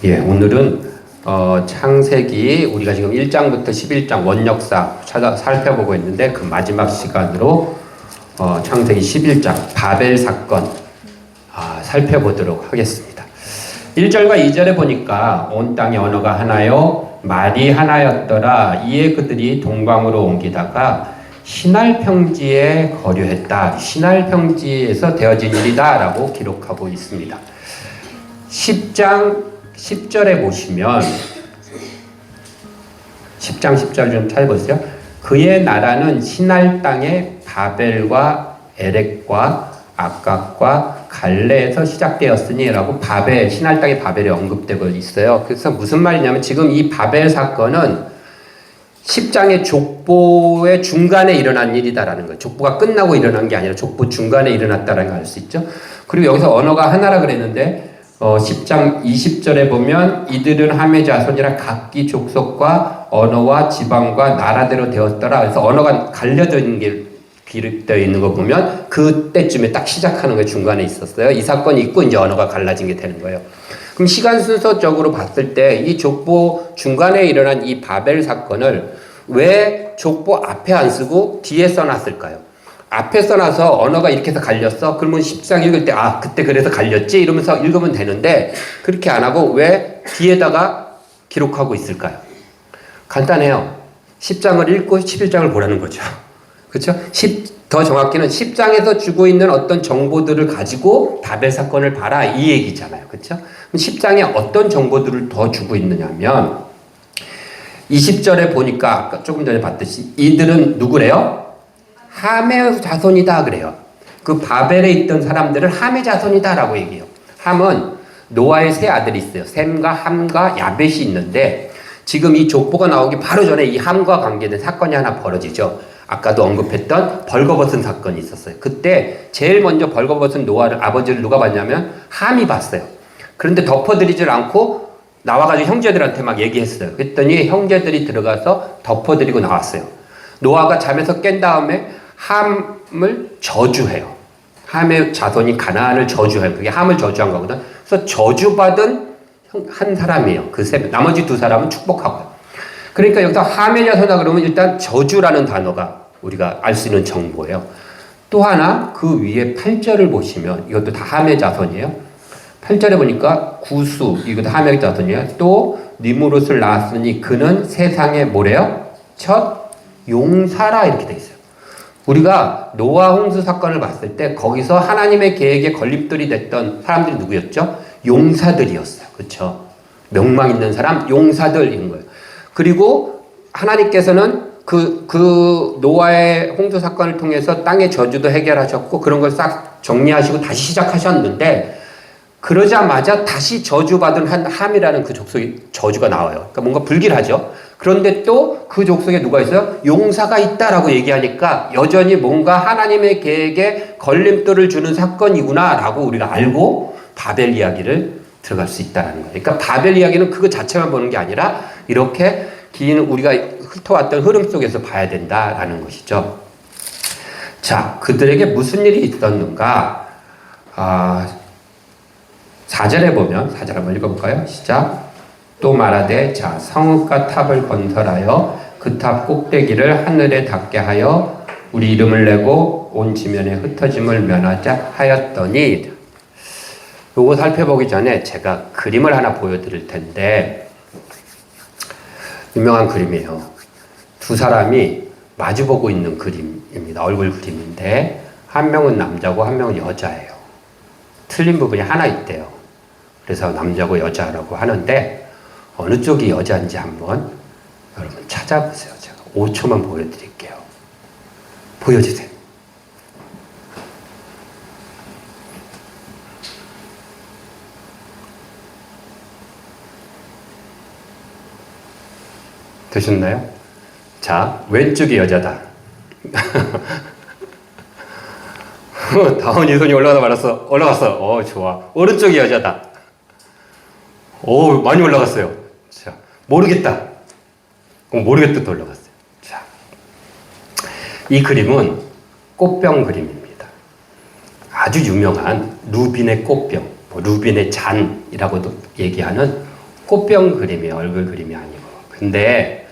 예, 오늘은 창세기 우리가 지금 1장부터 11장 원역사 살펴보고 있는데 그 마지막 시간으로 창세기 11장 바벨 사건 살펴보도록 하겠습니다. 1절과 2절에 보니까 온 땅의 언어가 하나요 말이 하나였더라. 이에 그들이 동방으로 옮기다가 시날 평지에 거류했다. 시날 평지에서 되어진 일이다 라고 기록하고 있습니다. 10장 10절에 보시면 10장 10절 좀 찾아보세요. 그의 나라는 시날 땅의 바벨과 에렉과 아각과 갈레에서 시작되었으니 라고 바벨, 시날 땅의 바벨이 언급되고 있어요. 그래서 무슨 말이냐면 지금 이 바벨 사건은 10장의 족보의 중간에 일어난 일이다라는 거예요. 족보가 끝나고 일어난 게 아니라 족보 중간에 일어났다라는 걸 알 수 있죠. 그리고 여기서 언어가 하나라 그랬는데 10장 20절에 보면 이들은 함의 자손이라 각기 족속과 언어와 지방과 나라대로 되었더라. 그래서 언어가 갈려져 있는 게 기록되어 있는 거 보면 그때쯤에 딱 시작하는 게 중간에 있었어요. 이 사건이 있고 이제 언어가 갈라진 게 되는 거예요. 그럼 시간 순서적으로 봤을 때 이 족보 중간에 일어난 이 바벨 사건을 왜 족보 앞에 안 쓰고 뒤에 써놨을까요? 앞에 써놔서 언어가 이렇게 해서 갈렸어? 그러면 10장 읽을 때 그때 그래서 갈렸지? 이러면서 읽으면 되는데 그렇게 안 하고 왜 뒤에다가 기록하고 있을까요? 간단해요. 10장을 읽고 11장을 보라는 거죠. 그렇죠? 더 정확히는 10장에서 주고 있는 어떤 정보들을 가지고 바벨 사건을 봐라 이 얘기잖아요. 그렇죠? 10장에 어떤 정보들을 더 주고 있느냐면 20절에 보니까 아까 조금 전에 봤듯이 이들은 누구래요? 함의 자손이다 그래요. 그 바벨에 있던 사람들은 함의 자손이다 라고 얘기해요. 함은 노아의 세 아들이 있어요. 셈과 함과 야벳이 있는데 지금 이 족보가 나오기 바로 전에 이 함과 관계된 사건이 하나 벌어지죠. 아까도 언급했던 벌거벗은 사건이 있었어요. 그때 제일 먼저 벌거벗은 노아를 아버지를 누가 봤냐면 함이 봤어요. 그런데 덮어드리질 않고 나와가지고 형제들한테 막 얘기했어요. 그랬더니 형제들이 들어가서 덮어드리고 나왔어요. 노아가 잠에서 깬 다음에 함을 저주해요. 함의 자손이 가나안을 저주해요. 그게 함을 저주한 거거든. 그래서 저주받은 한 사람이에요. 나머지 두 사람은 축복하고요. 그러니까 여기서 함의 자손이다 그러면 일단 저주라는 단어가 우리가 알 수 있는 정보예요. 또 하나 그 위에 8절을 보시면 이것도 다 함의 자손이에요. 8절에 보니까 구수 이것도 함의 자손이에요. 또 니무롯을 낳았으니 그는 세상에 뭐래요? 첫 용사라 이렇게 돼 있어요. 우리가 노아 홍수 사건을 봤을 때 거기서 하나님의 계획에 걸림돌이 됐던 사람들이 누구였죠? 용사들이었어요. 그렇죠? 명망 있는 사람 용사들인 거예요. 그리고 하나님께서는 그 노아의 홍수 사건을 통해서 땅의 저주도 해결하셨고 그런 걸 싹 정리하시고 다시 시작하셨는데 그러자마자 다시 저주받은 한 함이라는 그 족속이 저주가 나와요. 그러니까 뭔가 불길하죠. 그런데 또 그 족속에 누가 있어요? 용사가 있다라고 얘기하니까 여전히 뭔가 하나님의 계획에 걸림돌을 주는 사건이구나 라고 우리가 알고 바벨 이야기를 들어갈 수 있다는 거예요. 그러니까 바벨 이야기는 그거 자체만 보는 게 아니라 이렇게 긴 우리가 훑어왔던 흐름 속에서 봐야 된다라는 것이죠. 자, 그들에게 무슨 일이 있었는가? 4절에 보면 4절 한번 읽어볼까요? 시작. 또 말하되 자 성읍과 탑을 건설하여 그 탑 꼭대기를 하늘에 닿게 하여 우리 이름을 내고 온 지면에 흩어짐을 면하자 하였더니 요거 살펴보기 전에 제가 그림을 하나 보여드릴 텐데 유명한 그림이에요. 두 사람이 마주보고 있는 그림입니다. 얼굴 그림인데 한 명은 남자고 한 명은 여자예요. 틀린 부분이 하나 있대요. 그래서 남자고 여자라고 하는데 어느 쪽이 여자인지 한번 여러분 찾아보세요. 제가 5초만 보여드릴게요. 보여주세요. 되셨나요? 자, 왼쪽이 여자다. 다운이 손이 올라갔어. 좋아. 오른쪽이 여자다. 많이 올라갔어요. 자, 모르겠다. 모르겠다 또 올라갔어요. 자, 이 그림은 꽃병 그림입니다. 아주 유명한 루빈의 꽃병, 루빈의 잔이라고도 얘기하는 꽃병 그림이에요. 얼굴 그림이 아니고. 근데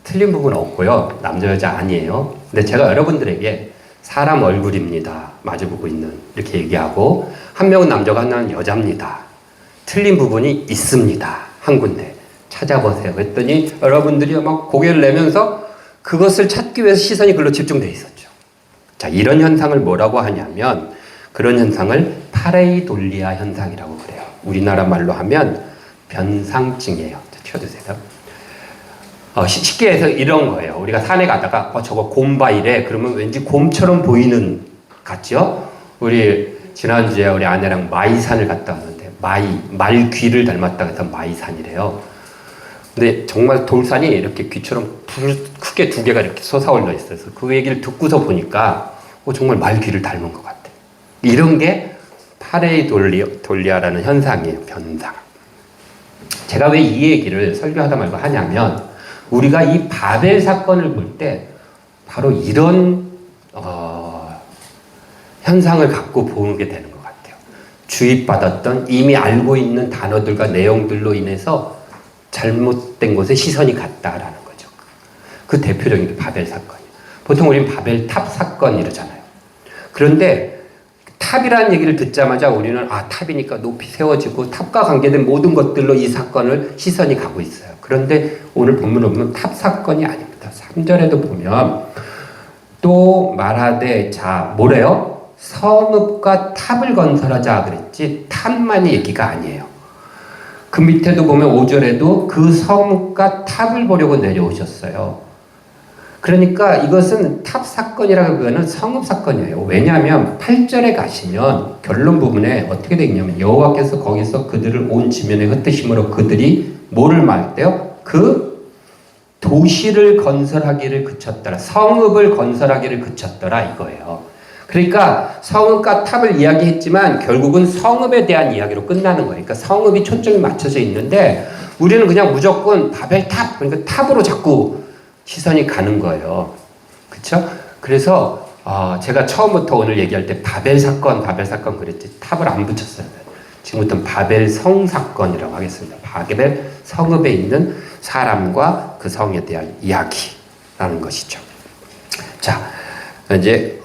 틀린 부분은 없고요. 남자 여자 아니에요. 근데 제가 여러분들에게 사람 얼굴입니다. 마주보고 있는 이렇게 얘기하고 한 명은 남자가 하나는 여자입니다. 틀린 부분이 있습니다. 한 군데 찾아보세요. 그랬더니 여러분들이 막 고개를 내면서 그것을 찾기 위해서 시선이 글로 집중돼 있었죠. 자, 이런 현상을 뭐라고 하냐면 그런 현상을 파레이돌리아 현상이라고 그래요. 우리나라 말로 하면 변상증이에요. 치워주세요. 쉽게 해서 이런 거예요. 우리가 산에 가다가 저거 곰바이래. 그러면 왠지 곰처럼 보이는 같죠? 우리 지난주에 우리 아내랑 마이산을 갔다 왔는데 말귀를 닮았다 해서 마이산이래요. 근데 정말 돌산이 이렇게 귀처럼 크게 두 개가 이렇게 솟아올라 있어요. 그 얘기를 듣고서 보니까 정말 말귀를 닮은 것 같아요. 이런 게 파레이돌리아라는 현상이에요. 변상. 제가 왜 이 얘기를 설교하다 말고 하냐면 우리가 이 바벨 사건을 볼 때 바로 이런 현상을 갖고 보게 되는 것 같아요. 주입받았던 이미 알고 있는 단어들과 내용들로 인해서 잘못된 곳에 시선이 갔다라는 거죠. 그 대표적인 게 바벨 사건이에요. 보통 우리는 바벨 탑 사건 이러잖아요. 그런데 탑이라는 얘기를 듣자마자 우리는 탑이니까 높이 세워지고 탑과 관계된 모든 것들로 이 사건을 시선이 가고 있어요. 그런데 오늘 본문을 보면 탑 사건이 아닙니다. 3절에도 보면 또 말하되 자 뭐래요? 성읍과 탑을 건설하자 그랬지 탑만이 얘기가 아니에요. 그 밑에도 보면 5절에도 그 성읍과 탑을 보려고 내려오셨어요. 그러니까 이것은 탑 사건이라기보다는 성읍 사건이에요. 왜냐하면 8절에 가시면 결론 부분에 어떻게 되어 있냐면 여호와께서 거기서 그들을 온 지면에 흩으심으로 그들이 뭐를 말했대요? 그 도시를 건설하기를 그쳤더라. 성읍을 건설하기를 그쳤더라 이거예요. 그러니까 성읍과 탑을 이야기했지만 결국은 성읍에 대한 이야기로 끝나는 거예요. 그러니까 성읍이 초점이 맞춰져 있는데 우리는 그냥 무조건 바벨 탑, 그러니까 탑으로 자꾸 시선이 가는 거예요. 그렇죠? 그래서 제가 처음부터 오늘 얘기할 때 바벨 사건 그랬지 탑을 안 붙였어요. 지금부터는 바벨 성 사건이라고 하겠습니다. 바벨 성읍에 있는 사람과 그 성에 대한 이야기라는 것이죠. 자, 이제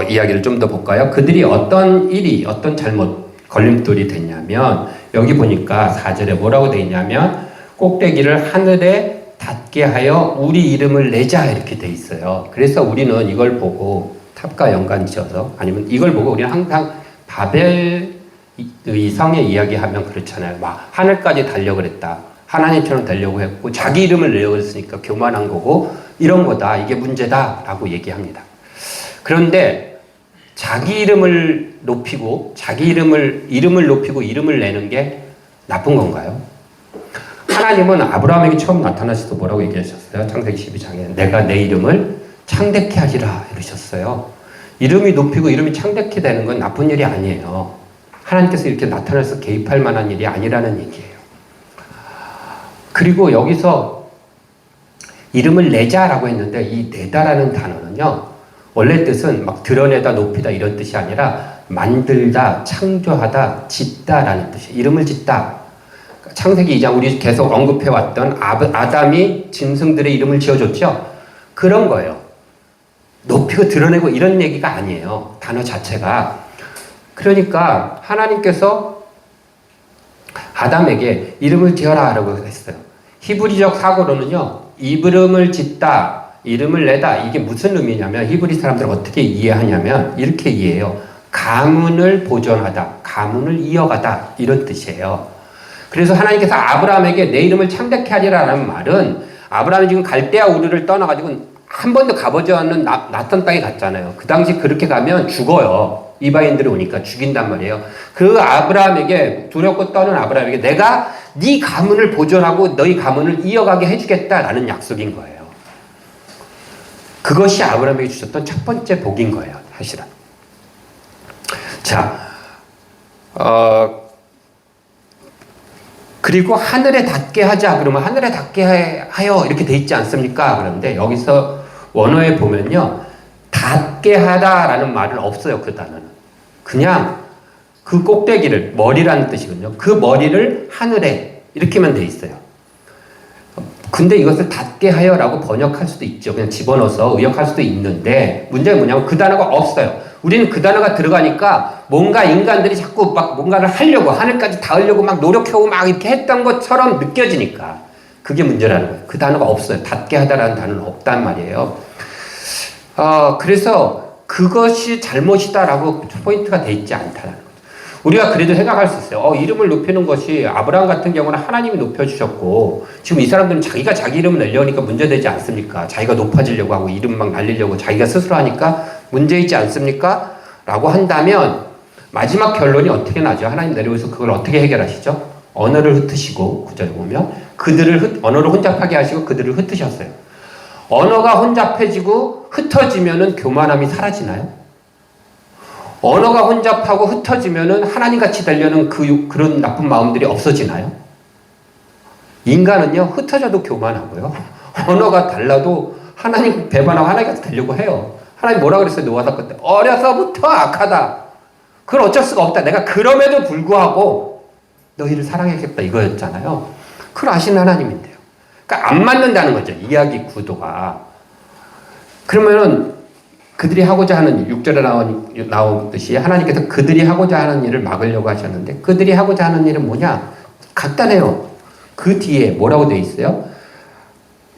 이야기를 좀 더 볼까요? 그들이 어떤 잘못 걸림돌이 됐냐면 여기 보니까 4절에 뭐라고 돼 있냐면 꼭대기를 하늘에 닿게 하여 우리 이름을 내자 이렇게 돼 있어요. 그래서 우리는 이걸 보고 탑과 연관지어서 아니면 이걸 보고 우리는 항상 바벨 이 성의 이야기하면 그렇잖아요. 막 하늘까지 달려고 그랬다. 하나님처럼 되려고 했고 자기 이름을 내려고 했으니까 교만한 거고 이런 거다. 이게 문제다 라고 얘기합니다. 그런데 자기 이름을 높이고 이름을 높이고 이름을 내는 게 나쁜 건가요? 하나님은 아브라함에게 처음 나타나셔서 뭐라고 얘기하셨어요? 창세기 12장에 내가 내 이름을 창대케 하리라 이러셨어요. 이름이 높이고 이름이 창대케 되는 건 나쁜 일이 아니에요. 하나님께서 이렇게 나타나서 개입할 만한 일이 아니라는 얘기예요. 그리고 여기서 이름을 내자라고 했는데 이 내다라는 단어는요. 원래 뜻은 막 드러내다 높이다 이런 뜻이 아니라 만들다 창조하다 짓다라는 뜻이에요. 이름을 짓다. 창세기 2장 우리 계속 언급해왔던 아담이 짐승들의 이름을 지어줬죠. 그런 거예요. 높이고 드러내고 이런 얘기가 아니에요. 단어 자체가. 그러니까 하나님께서 아담에게 이름을 지어라 라고 했어요. 히브리적 사고로는요. 이름을 짓다, 이름을 내다 이게 무슨 의미냐면 히브리 사람들은 어떻게 이해하냐면 이렇게 이해해요. 가문을 보존하다, 가문을 이어가다 이런 뜻이에요. 그래서 하나님께서 아브라함에게 내 이름을 창대케 하리라는 말은 아브라함이 지금 갈대아 우르를 떠나가지고 한 번도 가보지 않는 낯선 땅에 갔잖아요. 그 당시 그렇게 가면 죽어요. 이방인들이 오니까 죽인단 말이에요. 그 아브라함에게 두렵고 떠는 아브라함에게 내가 네 가문을 보존하고 너희 가문을 이어가게 해주겠다라는 약속인 거예요. 그것이 아브라함에게 주셨던 첫 번째 복인 거예요. 사실은. 자, 그리고 하늘에 닿게 하자. 그러면 하늘에 닿게 하여 이렇게 돼 있지 않습니까? 그런데 여기서 원어에 보면요. 닿게 하다라는 말은 없어요. 그 단어는. 그냥 그 꼭대기를 머리라는 뜻이거든요. 그 머리를 하늘에 이렇게만 돼 있어요. 근데 이것을 닫게 하여라고 번역할 수도 있죠. 그냥 집어넣어서 의역할 수도 있는데 문제는 뭐냐면 그 단어가 없어요. 우리는 그 단어가 들어가니까 뭔가 인간들이 자꾸 막 뭔가를 하려고 하늘까지 닿으려고 막 노력하고 막 이렇게 했던 것처럼 느껴지니까 그게 문제라는 거예요. 그 단어가 없어요. 닫게 하다라는 단어는 없단 말이에요. 그래서 그것이 잘못이다라고 포인트가 돼 있지 않다는 거죠. 우리가 그래도 생각할 수 있어요. 이름을 높이는 것이 아브라함 같은 경우는 하나님이 높여주셨고 지금 이 사람들은 자기가 자기 이름을 내려니까 문제되지 않습니까? 자기가 높아지려고 하고 이름 막 날리려고 자기가 스스로 하니까 문제있지 않습니까? 라고 한다면 마지막 결론이 어떻게 나죠? 하나님 내려오셔서 그걸 어떻게 해결하시죠? 언어를 흩으시고 구절에 보면 언어를 혼잡하게 하시고 그들을 흩으셨어요. 언어가 혼잡해지고 흩어지면은 교만함이 사라지나요? 언어가 혼잡하고 흩어지면은 하나님같이 되려는 그런 나쁜 마음들이 없어지나요? 인간은요, 흩어져도 교만하고요. 언어가 달라도 하나님 배반하고 하나님같이 되려고 해요. 하나님 뭐라 그랬어요? 노아 사건 때. 어려서부터 악하다. 그건 어쩔 수가 없다. 내가 그럼에도 불구하고 너희를 사랑하겠다 이거였잖아요. 그걸 아시는 하나님인데요. 그러니까 안 맞는다는 거죠. 이야기 구도가. 그러면은 그들이 하고자 하는 일, 6절에 나오듯이 하나님께서 그들이 하고자 하는 일을 막으려고 하셨는데 그들이 하고자 하는 일은 뭐냐? 간단해요. 그 뒤에 뭐라고 되어 있어요?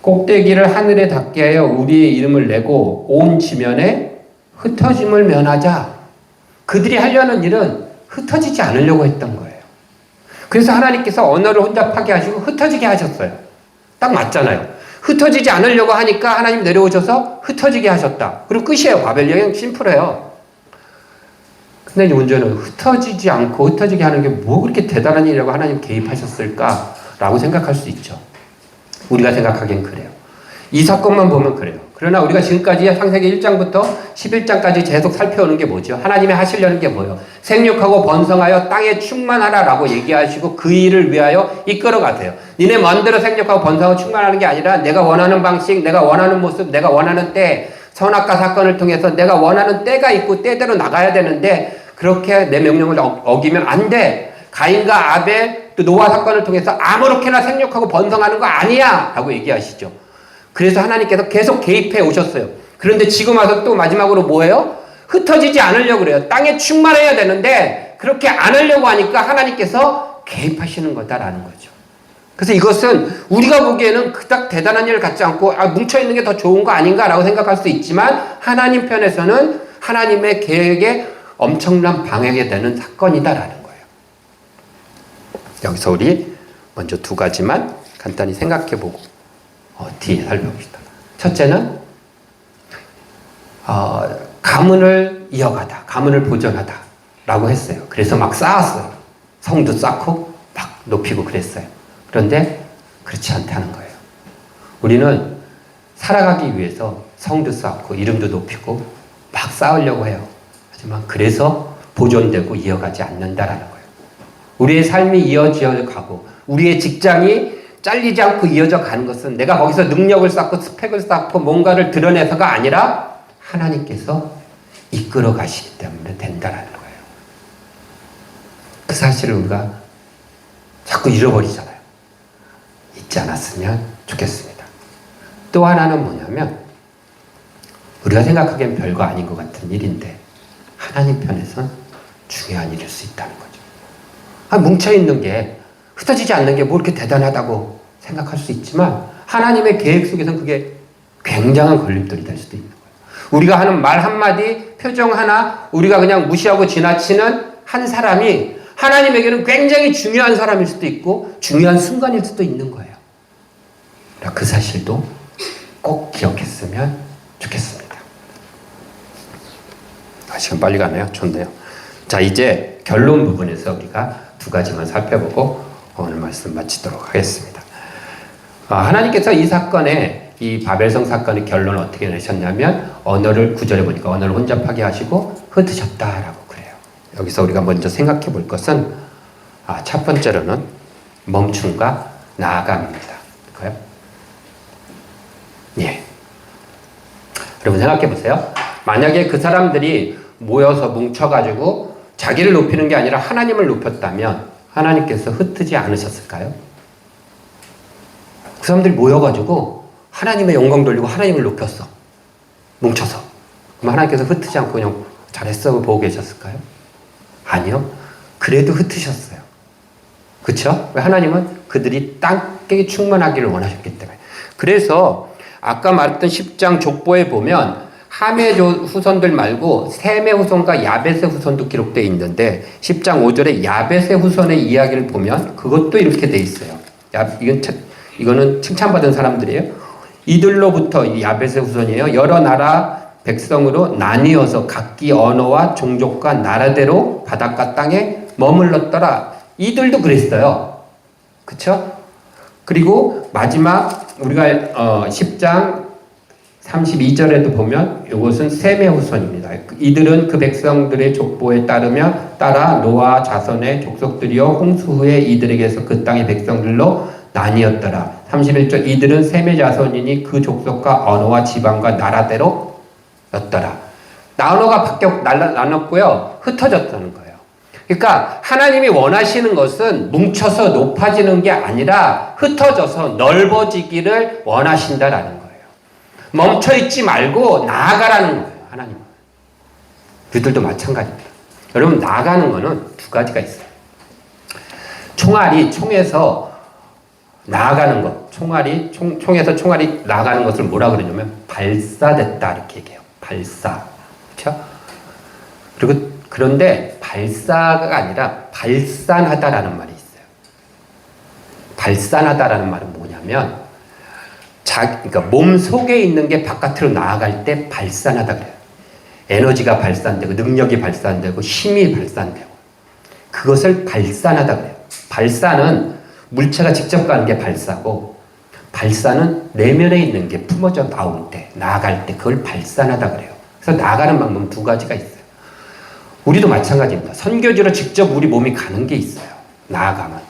꼭대기를 하늘에 닿게 하여 우리의 이름을 내고 온 지면에 흩어짐을 면하자. 그들이 하려는 일은 흩어지지 않으려고 했던 거예요. 그래서 하나님께서 언어를 혼잡하게 하시고 흩어지게 하셨어요. 딱 맞잖아요. 흩어지지 않으려고 하니까 하나님 내려오셔서 흩어지게 하셨다. 그리고 끝이에요. 바벨 여행 심플해요. 근데 이제 문제는 흩어지지 않고 흩어지게 하는 게 뭐 그렇게 대단한 일이라고 하나님 개입하셨을까라고 생각할 수 있죠. 우리가 생각하기엔 그래요. 이 사건만 보면 그래요. 그러나 우리가 지금까지 창세기 1장부터 11장까지 계속 살펴오는 게 뭐죠? 하나님이 하시려는 게 뭐예요? 생육하고 번성하여 땅에 충만하라라고 얘기하시고 그 일을 위하여 이끌어 가세요. 니네 마음대로 생육하고 번성하고 충만하는 게 아니라 내가 원하는 방식, 내가 원하는 모습, 내가 원하는 때, 선악과 사건을 통해서 내가 원하는 때가 있고 때대로 나가야 되는데 그렇게 내 명령을 어기면 안 돼. 가인과 아벨, 또 노아 사건을 통해서 아무렇게나 생육하고 번성하는 거 아니야! 라고 얘기하시죠. 그래서 하나님께서 계속 개입해 오셨어요. 그런데 지금 와서 또 마지막으로 뭐예요? 흩어지지 않으려고 그래요. 땅에 충만해야 되는데 그렇게 안 하려고 하니까 하나님께서 개입하시는 거다라는 거죠. 그래서 이것은 우리가 보기에는 그닥 대단한 일을 갖지 않고 뭉쳐있는 게 더 좋은 거 아닌가라고 생각할 수 있지만 하나님 편에서는 하나님의 계획에 엄청난 방해가 되는 사건이다라는 거예요. 여기서 우리 먼저 두 가지만 간단히 생각해보고 뒤에 살펴봅시다. 첫째는 가문을 이어가다, 가문을 보존하다 라고 했어요. 그래서 막 쌓았어요. 성도 쌓고 막 높이고 그랬어요. 그런데 그렇지 않다는 거예요. 우리는 살아가기 위해서 성도 쌓고 이름도 높이고 막 쌓으려고 해요. 하지만 그래서 보존되고 이어가지 않는다라는 거예요. 우리의 삶이 이어져 가고 우리의 직장이 잘리지 않고 이어져 가는 것은 내가 거기서 능력을 쌓고 스펙을 쌓고 뭔가를 드러내서가 아니라 하나님께서 이끌어 가시기 때문에 된다라는 거예요. 그 사실을 우리가 자꾸 잃어버리잖아요. 잊지 않았으면 좋겠습니다. 또 하나는 뭐냐면 우리가 생각하기엔 별거 아닌 것 같은 일인데 하나님 편에선 중요한 일일 수 있다는 거죠. 뭉쳐있는 게 흩어지지 않는 게 뭐 이렇게 대단하다고 생각할 수 있지만 하나님의 계획 속에서는 그게 굉장한 걸림돌이 될 수도 있는 거예요. 우리가 하는 말 한마디, 표정 하나, 우리가 그냥 무시하고 지나치는 한 사람이 하나님에게는 굉장히 중요한 사람일 수도 있고 중요한 순간일 수도 있는 거예요. 그 사실도 꼭 기억했으면 좋겠습니다. 시간 빨리 가네요. 좋네요. 자, 이제 결론 부분에서 우리가 두 가지만 살펴보고 오늘 말씀 마치도록 하겠습니다. 하나님께서 이 사건의 이 바벨성 사건의 결론을 어떻게 내셨냐면 언어를 9절에 보니까 언어를 혼잡하게 하시고 흩으셨다라고 그래요. 여기서 우리가 먼저 생각해 볼 것은 첫 번째로는 멈춤과 나아감입니다. 그래요? 예. 여러분 생각해 보세요. 만약에 그 사람들이 모여서 뭉쳐가지고 자기를 높이는 게 아니라 하나님을 높였다면 하나님께서 흩지 않으셨을까요? 그 사람들이 모여가지고 하나님의 영광 돌리고 하나님을 높였어. 뭉쳐서. 그럼 하나님께서 흩트지 않고 그냥 잘했어 보고 계셨을까요? 아니요. 그래도 흩으셨어요. 그쵸? 왜? 하나님은 그들이 땅에 충만하기를 원하셨기 때문에. 그래서 아까 말했던 10장 족보에 보면 함의 후손들 말고 셈의 후손과 야벳의 후손도 기록되어 있는데 10장 5절에 야벳의 후손의 이야기를 보면 그것도 이렇게 돼 있어요. 이거는 칭찬받은 사람들이에요. 이들로부터 야벳의 후손이에요. 여러 나라 백성으로 나뉘어서 각기 언어와 종족과 나라대로 바닷가 땅에 머물렀더라. 이들도 그랬어요. 그쵸? 그리고 마지막 우리가 10장 32절에도 보면 이것은 셈의 후손입니다. 이들은 그 백성들의 족보에 따라 노아 자손의 족속들이요 홍수 후에 이들에게서 그 땅의 백성들로 나뉘었더라. 31절 이들은 셈의 자손이니 그 족속과 언어와 지방과 나라대로 였더라. 나눠가 나눴고요. 흩어졌다는 거예요. 그러니까 하나님이 원하시는 것은 뭉쳐서 높아지는 게 아니라 흩어져서 넓어지기를 원하신다라는 거예요. 멈춰있지 말고 나아가라는 거예요. 하나님은. 우리들도 마찬가지입니다. 여러분 나아가는 거는 두 가지가 있어요. 총에서 나아가는 것. 총에서 총알이 나아가는 것을 뭐라 그러냐면 발사됐다 이렇게 얘기해요. 발사. 그렇죠? 그리고 그런데 발사가 아니라 발산하다라는 말이 있어요. 발산하다라는 말은 뭐냐면 그러니까 몸 속에 있는 게 바깥으로 나아갈 때 발산하다 그래요. 에너지가 발산되고 능력이 발산되고 힘이 발산되고 그것을 발산하다 그래요. 발산은 물체가 직접 가는 게 발사고 발산은 내면에 있는 게 품어져 나올 때 나아갈 때 그걸 발산하다 그래요. 그래서 나아가는 방법은 두 가지가 있어요. 우리도 마찬가지입니다. 선교지로 직접 우리 몸이 가는 게 있어요. 나아가면.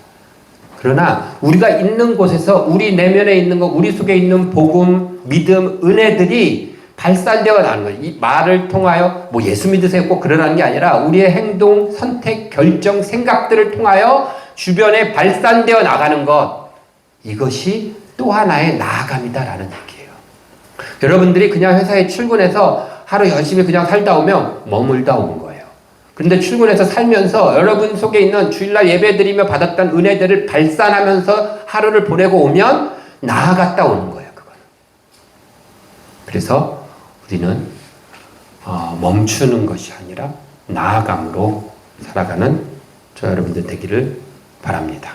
그러나 우리가 있는 곳에서 우리 내면에 있는 것, 우리 속에 있는 복음, 믿음, 은혜들이 발산되어 나는 거예요. 이 말을 통하여 뭐 예수 믿으세요 꼭 그러라는 게 아니라 우리의 행동, 선택, 결정, 생각들을 통하여 주변에 발산되어 나가는 것. 이것이 또 하나의 나아감이다라는 얘기예요. 여러분들이 그냥 회사에 출근해서 하루 열심히 그냥 살다 오면 머물다 온 거예요. 그런데 출근해서 살면서 여러분 속에 있는 주일날 예배드리며 받았던 은혜들을 발산하면서 하루를 보내고 오면 나아갔다 오는 거예요. 그거는. 그래서 우리는 멈추는 것이 아니라 나아감으로 살아가는 저 여러분들 되기를 바랍니다.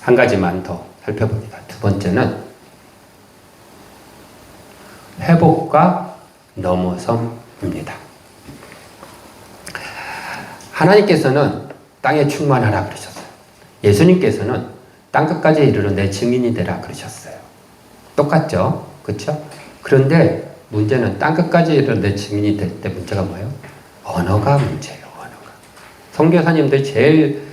한 가지만 더 살펴봅니다. 두 번째는 회복과 넘어섬입니다. 하나님께서는 땅에 충만하라 그러셨어요. 예수님께서는 땅끝까지 이르러 내 증인이 되라 그러셨어요. 똑같죠? 그렇죠? 그런데 문제는 땅끝까지 이르러 내 증인이 될 때 문제가 뭐예요? 언어가 문제예요. 언어가. 선교사님들 제일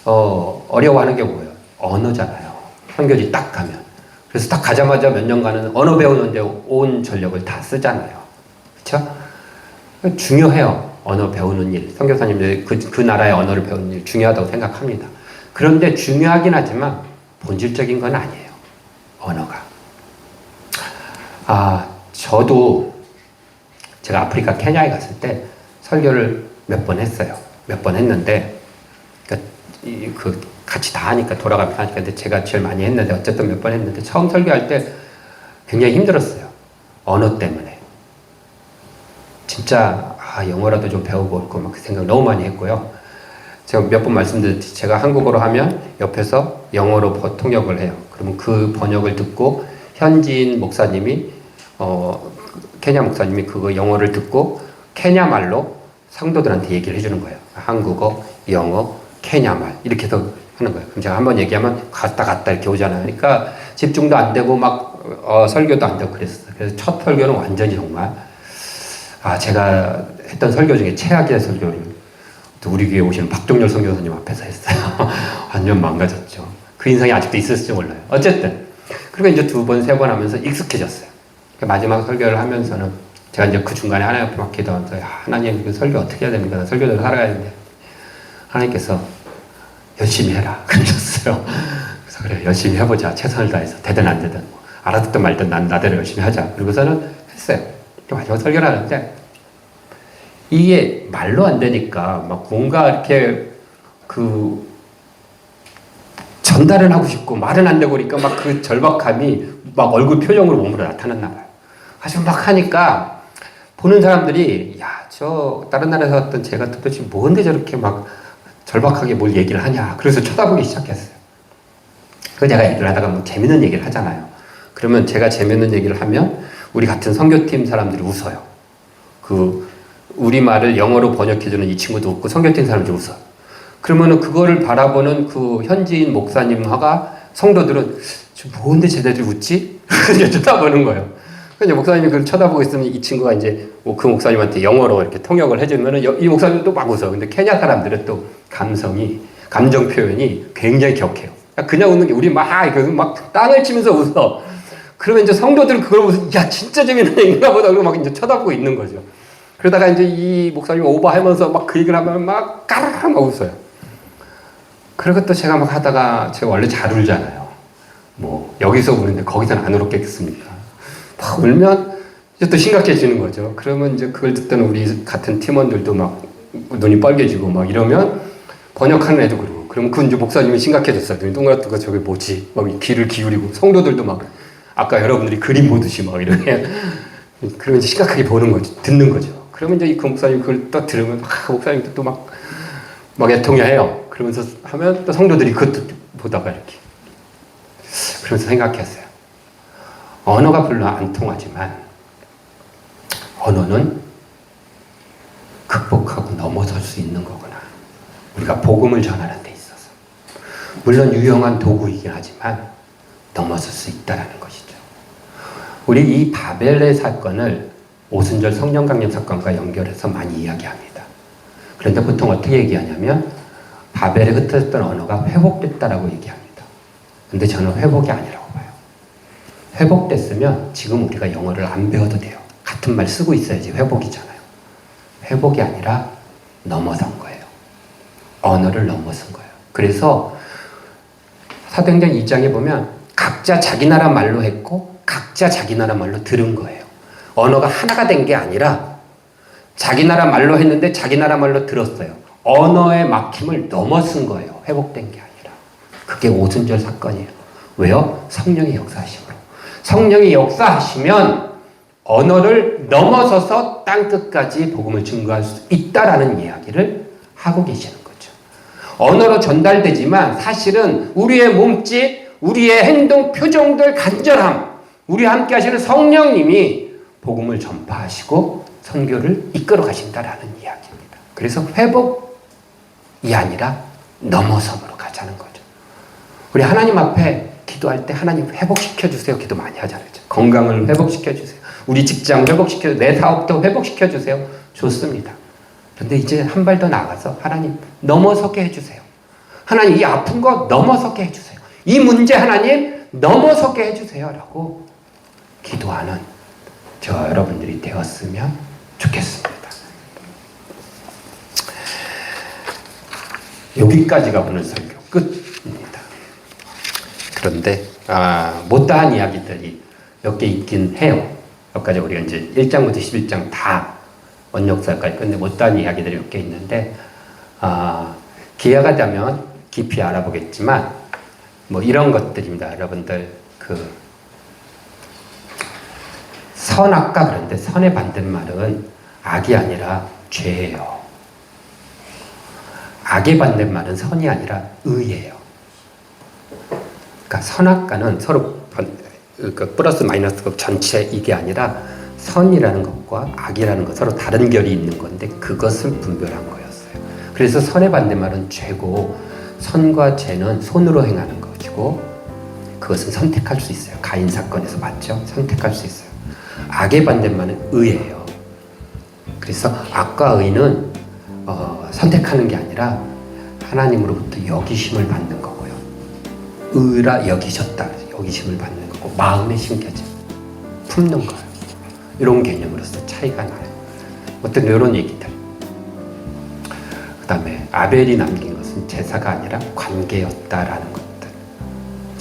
어려워하는 게 뭐예요? 언어잖아요. 선교지 딱 가면. 그래서 딱 가자마자 몇 년간은 언어 배우는데 온 전력을 다 쓰잖아요. 그렇죠? 중요해요. 언어 배우는 일. 선교사님들 그 나라의 언어를 배우는 일 중요하다고 생각합니다. 그런데 중요하긴 하지만 본질적인 건 아니에요. 언어가. 저도 제가 아프리카 케냐에 갔을 때 설교를 몇 번 했어요. 몇 번 했는데 같이 다 하니까 돌아가면서 하니까 근데 제가 제일 많이 했는데 어쨌든 몇 번 했는데 처음 설교할 때 굉장히 힘들었어요. 언어 때문에. 진짜 영어라도 좀 배우고 올 거 막 그 생각 너무 많이 했고요. 제가 몇 번 말씀드렸듯이 제가 한국어로 하면 옆에서 영어로 통역을 해요. 그러면 그 번역을 듣고 현지인 목사님이 케냐 목사님이 그거 영어를 듣고 케냐 말로 성도들한테 얘기를 해주는 거예요. 한국어, 영어, 케냐 말 이렇게 해서 하는 거예요. 그럼 제가 한번 얘기하면 갔다 이렇게 오잖아요. 그러니까 집중도 안 되고 막 설교도 안 되고 그랬어요. 그래서 첫 설교는 완전히 정말 제가 했던 설교 중에 최악의 설교를 우리 교회 오시는 박종렬 선교사님 앞에서 했어요. 완전 망가졌죠. 그 인상이 아직도 있을지 몰라요. 어쨌든 그리고 이제 두 번, 세 번 하면서 익숙해졌어요. 마지막 설교를 하면서는 제가 이제 그 중간에 하나님 앞에 막 기도하면서 하나님 그 설교 어떻게 해야 됩니까? 설교대로 살아가야 되는데 하나님께서 열심히 해라 그러셨어요. 그래서 그래 열심히 해보자. 최선을 다해서 되든 안 되든 뭐, 알아듣든 말든 난 나대로 열심히 하자. 그리고서는 했어요. 마지막 설교를 하는데 이게 말로 안 되니까 막 뭔가 이렇게 그 전달을 하고 싶고 말은 안 되고 그러니까 막 그 절박함이 막 얼굴 표정으로 몸으로 나타났나 봐요. 그래서 막 하니까 보는 사람들이 야, 저 다른 나라에서 왔던 제가 도대체 뭔데 저렇게 막 절박하게 뭘 얘기를 하냐. 그래서 쳐다보기 시작했어요. 그래서 제가 얘기를 하다가 뭐 재밌는 얘기를 하잖아요. 그러면 제가 재밌는 얘기를 하면 우리 같은 선교팀 사람들이 웃어요. 그 우리말을 영어로 번역해주는 이 친구도 웃고 선교팀 사람들이 웃어요. 그러면은 그거를 바라보는 그 현지인 목사님과 성도들은 뭔데 쟤네들이 웃지? 이제 쳐다보는 거예요. 그래서 목사님이 그걸 쳐다보고 있으면 이 친구가 이제 그 목사님한테 영어로 이렇게 통역을 해주면은 이 목사님도 막 웃어. 근데 케냐 사람들은 또 감정 표현이 굉장히 격해요. 그냥 웃는 게 우리 막 땅을 치면서 웃어. 그러면 이제 성도들은 그걸 보면서 야 진짜 재밌는 얘기인가 보다 그러고 막 이제 쳐다보고 있는 거죠. 그러다가 이제 이 목사님이 오버하면서 막 그 얘기를 하면 막 까르르 막 웃어요. 그리고 또 제가 막 하다가 제가 원래 잘 울잖아요. 뭐 여기서 우는데 거기서는 안 울었겠습니까? 막 울면 이제 또 심각해지는 거죠. 그러면 이제 그걸 듣던 우리 같은 팀원들도 막 눈이 빨개지고 막 이러면 번역하는 애도 그러고 그러면 그 이제 목사님이 심각해졌어요. 눈이 동그랗다고 저게 뭐지? 막 귀를 기울이고 성도들도 막 아까 여러분들이 그림 보듯이 막 이렇게 그러면 이제 심각하게 보는 거죠. 듣는 거죠. 그러면 이제 그 목사님 그걸 또 들으면 목사님도 또 막 애통해요. 그러면서 하면 또 성도들이 그것도 보다가 이렇게 그러면서 생각했어요. 언어가 별로 안 통하지만 언어는 극복하고 넘어설 수 있는 거구나. 우리가 복음을 전하는 데 있어서 물론 유용한 도구이긴 하지만 넘어설 수 있다는 것이죠. 우리 이 바벨의 사건을 오순절 성령 강림 사건과 연결해서 많이 이야기합니다. 그런데 보통 어떻게 얘기하냐면 바벨에 흩어졌던 언어가 회복됐다라고 얘기합니다. 근데 저는 회복이 아니라고 봐요. 회복됐으면 지금 우리가 영어를 안 배워도 돼요. 같은 말 쓰고 있어야지 회복이잖아요. 회복이 아니라 넘어선 거예요. 언어를 넘어선 거예요. 그래서 사도행전 2장에 보면 각자 자기 나라 말로 했고 각자 자기 나라 말로 들은 거예요. 언어가 하나가 된 게 아니라 자기 나라 말로 했는데 자기 나라 말로 들었어요. 언어의 막힘을 넘어선 거예요. 회복된 게 아니라. 그게 오순절 사건이에요. 왜요? 성령의 역사하심으로. 성령이 역사하시면 언어를 넘어서서 땅끝까지 복음을 증거할 수 있다라는 이야기를 하고 계시는 거죠. 언어로 전달되지만 사실은 우리의 몸짓, 우리의 행동, 표정들, 간절함, 우리와 함께 하시는 성령님이 복음을 전파하시고 선교를 이끌어 가신다라는 이야기입니다. 그래서 회복이 아니라 넘어섬으로 가자는 거죠. 우리 하나님 앞에 기도할 때 하나님 회복시켜 주세요. 기도 많이 하잖아요. 건강을 회복시켜 주세요. 우리 직장 회복시켜 주세요. 내 사업도 회복시켜 주세요. 좋습니다. 그런데 이제 한 발 더 나가서 하나님 넘어서게 해주세요. 하나님 이 아픈 거 넘어서게 해주세요. 이 문제 하나님 넘어서게 해주세요. 라고 기도하는 저 여러분들이 되었으면 좋겠습니다. 여기까지가 오늘 설교 끝입니다. 그런데 못다한 이야기들이 몇 개 있긴 해요. 몇 가지 우리가 이제 1장부터 11장 다 원역사까지 끝내 못다한 이야기들이 몇 개 있는데 기회가 되면 깊이 알아보겠지만 뭐 이런 것들입니다. 여러분들 선악과 그런데 선의 반대말은 악이 아니라 죄예요. 악의 반대말은 선이 아니라 의예요. 그러니까 선악과는 서로 플러스 마이너스 전체 이게 아니라 선이라는 것과 악이라는 것 서로 다른 결이 있는 건데 그것을 분별한 거였어요. 그래서 선의 반대말은 죄고 선과 죄는 손으로 행하는 것이고 그것은 선택할 수 있어요. 가인 사건에서 봤죠? 선택할 수 있어요. 악의 반대말은 의예요. 그래서 악과 의는 선택하는 게 아니라 하나님으로부터 여기심을 받는 거고요. 의라 여기셨다. 여기심을 받는 거고 마음에 심겨져 품는 거예요. 이런 개념으로서 차이가 나요. 어떤 이런 얘기들. 그 다음에 아벨이 남긴 것은 제사가 아니라 관계였다라는 것들.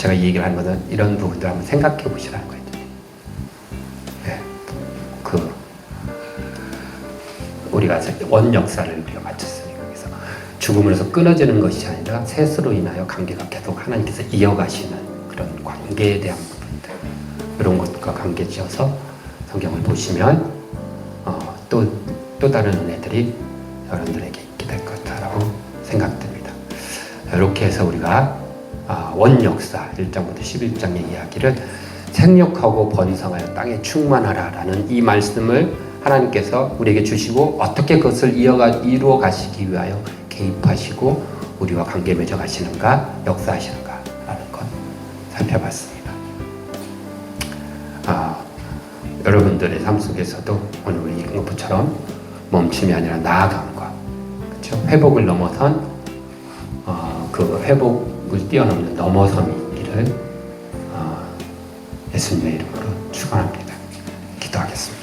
제가 이 얘기를 하는 것은 이런 부분들 한번 생각해 보시라는 거예요. 네. 우리가 원 역사를 우리가 마쳤으니까. 그래서 죽음으로서 끊어지는 것이 아니라 셋으로 인하여 관계가 계속 하나님께서 이어가시는 그런 관계에 대한 부분들, 이런 것과 관계 지어서 성경을 보시면 또 다른 은혜들이 여러분들에게 있게 될 것이라고 생각됩니다. 이렇게 해서 우리가 원 역사 1장부터 11장의 이야기를 생육하고 번성하여 땅에 충만하라 라는 이 말씀을 하나님께서 우리에게 주시고 어떻게 그것을 이루어 가시기 위하여 개입하시고 우리와 관계 맺어 가시는가, 역사하시는가 라는 것 살펴봤습니다. 여러분들의 삶 속에서도 오늘 우리 읽은 것처럼 멈춤이 아니라 나아감과, 그렇죠? 회복을 넘어선 그 회복을 뛰어넘는 넘어섬이 있기를 예수님의 이름으로 축원합니다. 기도하겠습니다.